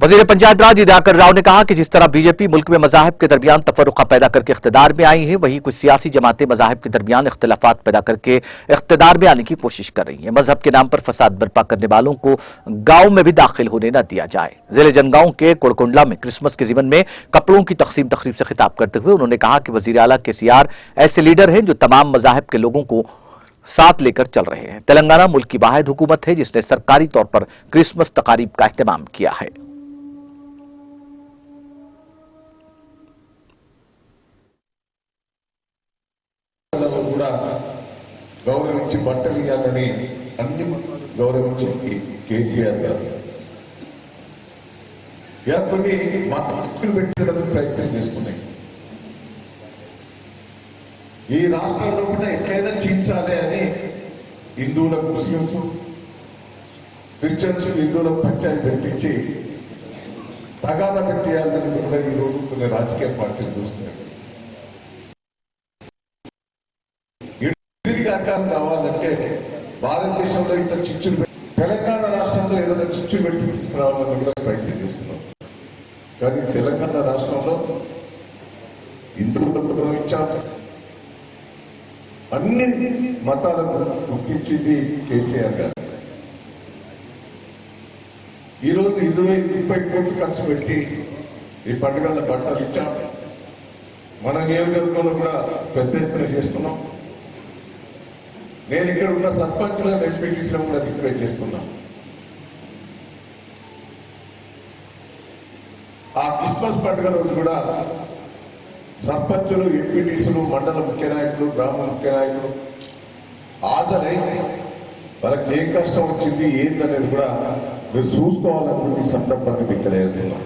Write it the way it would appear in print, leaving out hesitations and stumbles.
वजीर पंचायत राज दिवाकर राव ने कहा कि जिस तरह बीजेपी मुल्क में मजाहिब के दरमियान तफर्रुका पैदा करके इख्तिदार में आई है, वहीं कुछ सियासी जमातें मजाहिब के दरमियान इख्तिलाफात पैदा करके इख्तिदार में आने की कोशिश कर रही हैं। मजहब के नाम पर फसाद बर्पा करने वालों को गांव में भी दाखिल होने न दिया जाए। जिले जनगांव के कुड़कुंडला में क्रिसमस के ज़िमन में कपड़ों की तकसीम तकरीब से खिताब करते हुए उन्होंने कहा कि वजीर आला KCR ऐसे लीडर हैं जो तमाम मजाहिब के लोगों को साथ लेकर चल रहे हैं। तेलंगाना मुल्क की वाहिद हुकूमत है जिसने सरकारी तौर पर क्रिसमस तकारीब का एहतमाम किया है। గౌరవించి బట్టలు ఇవ్వాలని అన్ని గౌరవించి KCR గారు కొన్ని మతాలు పెట్టడానికి ప్రయత్నం చేస్తున్నాయి. ఈ రాష్ట్రంలో కూడా ఎట్లయినా చీల్చాలి అని హిందువులకు ముస్లింస్ క్రిస్టియన్స్ హిందువులకు పంచాయతీ పెట్టించి తగాదా పెట్టేయాలని కూడా ఈరోజు కొన్ని రాజకీయ పార్టీలు చూస్తున్నాయి. అధికారం కావాలంటే భారతదేశంలో ఇంత చిచ్చులు తెలంగాణ రాష్ట్రంలో ఏదైనా చిచ్చు పెట్టి తీసుకురావాలని కూడా ప్రయత్నం చేస్తున్నాం. కానీ తెలంగాణ రాష్ట్రంలో హిందువులకు గౌరవించాలి, అన్ని మతాలను గుర్తించింది KCR గారు. ఈరోజు 20-30 కోట్లు ఖర్చు పెట్టి ఈ పండుగల బట్టలు ఇచ్చాం. మన నియోజకవర్గంలో కూడా పెద్ద ఎత్తున చేస్తున్నాం. నేను ఇక్కడ ఉన్న సర్పంచులను ఎంపీటీసీలో కూడా రిక్వెస్ట్ చేస్తున్నా. ఆ క్రిస్మస్ పండుగ రోజు కూడా సర్పంచులు, ఎంపీటీసీలు, మండల ముఖ్య నాయకులు, గ్రామ ముఖ్య నాయకులు హాజరై వాళ్ళకి ఏం కష్టం వచ్చింది ఏందనేది కూడా మీరు చూసుకోవాలనుకుంటే ఈ సందర్భాన్ని మీకు తెలియజేస్తున్నాం.